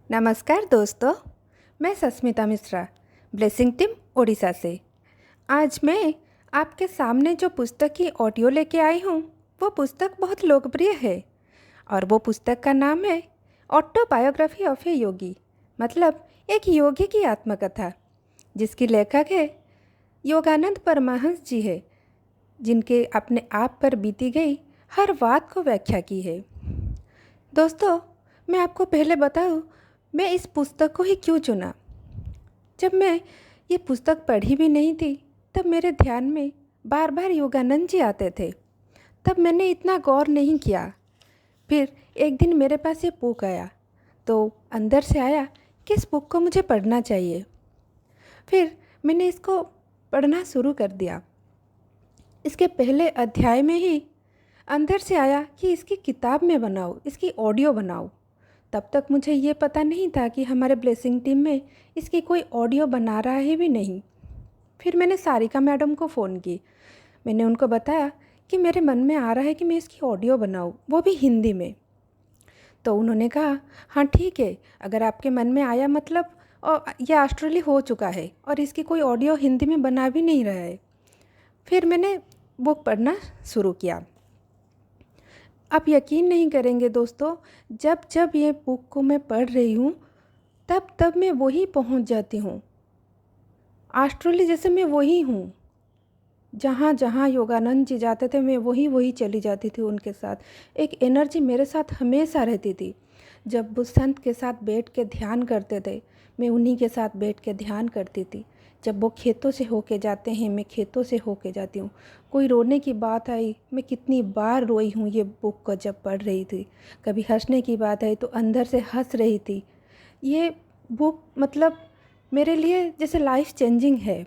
नमस्कार दोस्तों, मैं सस्मिता मिश्रा, ब्लेसिंग टीम ओडिशा से। आज मैं आपके सामने जो पुस्तक की ऑडियो लेके आई हूँ वो पुस्तक बहुत लोकप्रिय है और वो पुस्तक का नाम है ऑटोबायोग्राफी ऑफ ए योगी, मतलब एक योगी की आत्मकथा, जिसकी लेखक है योगानंद परमहंस जी है, जिनके अपने आप पर बीती गई हर बात को व्याख्या की है। दोस्तों, मैं आपको पहले बताऊँ मैं इस पुस्तक को ही क्यों चुना। जब मैं ये पुस्तक पढ़ी भी नहीं थी तब मेरे ध्यान में बार बार योगानंद जी आते थे। तब मैंने इतना गौर नहीं किया। फिर एक दिन मेरे पास ये बुक आया तो अंदर से आया कि इस बुक को मुझे पढ़ना चाहिए। फिर मैंने इसको पढ़ना शुरू कर दिया। इसके पहले अध्याय में ही अंदर से आया कि इसकी किताब में बनाओ, इसकी ऑडियो बनाओ। तब तक मुझे ये पता नहीं था कि हमारे ब्लेसिंग टीम में इसकी कोई ऑडियो बना रहा है भी नहीं। फिर मैंने सारिका मैडम को फ़ोन की। मैंने उनको बताया कि मेरे मन में आ रहा है कि मैं इसकी ऑडियो बनाऊँ, वो भी हिंदी में। तो उन्होंने कहा, हाँ ठीक है, अगर आपके मन में आया मतलब और ये ऑस्ट्रेलिया हो चुका है और इसकी कोई ऑडियो हिंदी में बना भी नहीं रहा है। फिर मैंने बुक पढ़ना शुरू किया। आप यकीन नहीं करेंगे दोस्तों, जब जब ये बुक को मैं पढ़ रही हूँ तब तब मैं वही पहुँच जाती हूँ। ऑस्ट्रेलिया जैसे मैं वही हूँ, जहाँ जहाँ योगानंद जी जाते थे मैं वही चली जाती थी उनके साथ। एक एनर्जी मेरे साथ हमेशा रहती थी। जब वो संत के साथ बैठ के ध्यान करते थे मैं उन्हीं के साथ बैठ के ध्यान करती थी। जब वो खेतों से होके जाते हैं मैं खेतों से होके जाती हूँ। कोई रोने की बात आई, मैं कितनी बार रोई हूँ ये बुक को जब पढ़ रही थी। कभी हंसने की बात आई तो अंदर से हंस रही थी। ये बुक मतलब मेरे लिए जैसे लाइफ चेंजिंग है।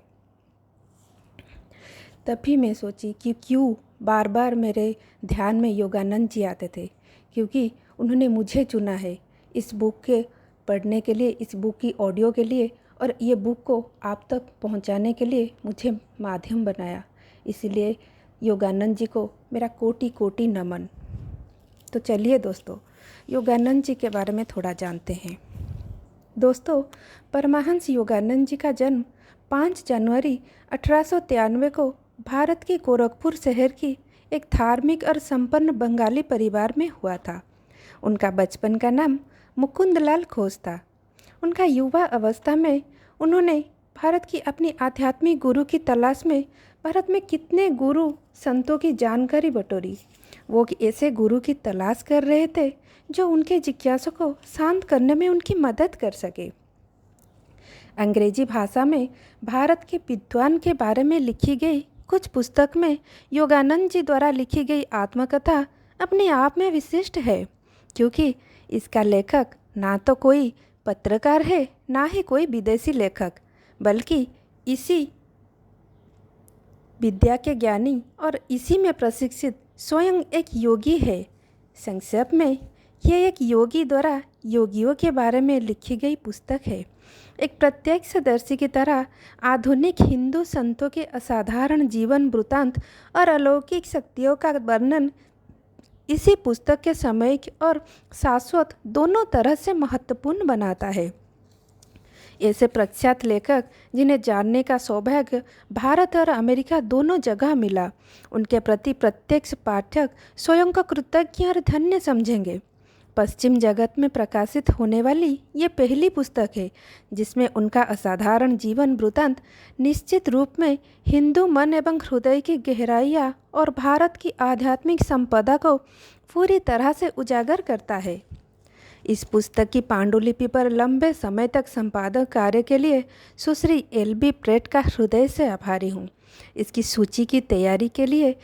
तभी मैं सोची कि क्यों बार बार मेरे ध्यान में योगानंद जी आते थे, क्योंकि उन्होंने मुझे चुना है इस बुक के पढ़ने के लिए, इस बुक की ऑडियो के लिए, और ये बुक को आप तक पहुंचाने के लिए मुझे माध्यम बनाया। इसलिए योगानंद जी को मेरा कोटि कोटि नमन। तो चलिए दोस्तों, योगानंद जी के बारे में थोड़ा जानते हैं। दोस्तों, परमहंस योगानंद जी का जन्म 5 जनवरी 1893 को भारत के गोरखपुर शहर की एक धार्मिक और संपन्न बंगाली परिवार में हुआ था। उनका बचपन का नाम मुकुंदलाल घोष था। उनका युवा अवस्था में उन्होंने भारत की अपनी आध्यात्मिक गुरु की तलाश में भारत में कितने गुरु संतों की जानकारी बटोरी। वो ऐसे गुरु की तलाश कर रहे थे जो उनके जिज्ञासा को शांत करने में उनकी मदद कर सके। अंग्रेजी भाषा में भारत के विद्वान के बारे में लिखी गई कुछ पुस्तक में योगानंद जी द्वारा लिखी गई आत्मकथा अपने आप में विशिष्ट है, क्योंकि इसका लेखक ना तो कोई पत्रकार है ना ही कोई विदेशी लेखक, बल्कि इसी विद्या के ज्ञानी और इसी में प्रशिक्षित स्वयं एक योगी है। संक्षेप में यह एक योगी द्वारा योगियों के बारे में लिखी गई पुस्तक है। एक प्रत्यक्षदर्शी की तरह आधुनिक हिंदू संतों के असाधारण जीवन वृत्तांत और अलौकिक शक्तियों का वर्णन इसी पुस्तक के सामयिक और शाश्वत दोनों तरह से महत्वपूर्ण बनाता है। ऐसे प्रख्यात लेखक जिन्हें जानने का सौभाग्य भारत और अमेरिका दोनों जगह मिला, उनके प्रति प्रत्यक्ष पाठक स्वयं को कृतज्ञ और धन्य समझेंगे। पश्चिम जगत में प्रकाशित होने वाली ये पहली पुस्तक है जिसमें उनका असाधारण जीवन वृत्तांत निश्चित रूप में हिंदू मन एवं हृदय की गहराइयाँ और भारत की आध्यात्मिक संपदा को पूरी तरह से उजागर करता है। इस पुस्तक की पांडुलिपि पर लंबे समय तक संपादक कार्य के लिए सुश्री LB प्रेट का हृदय से आभारी हूँ। इसकी सूची की तैयारी के लिए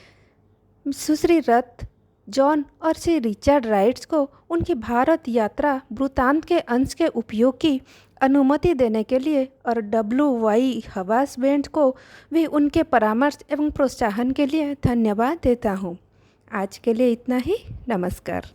सुश्री रथ जॉन और श्री रिचर्ड राइट्स को उनकी भारत यात्रा वृत्तांत के अंश के उपयोग की अनुमति देने के लिए और WY हवास बैंड को भी उनके परामर्श एवं प्रोत्साहन के लिए धन्यवाद देता हूँ। आज के लिए इतना ही। नमस्कार।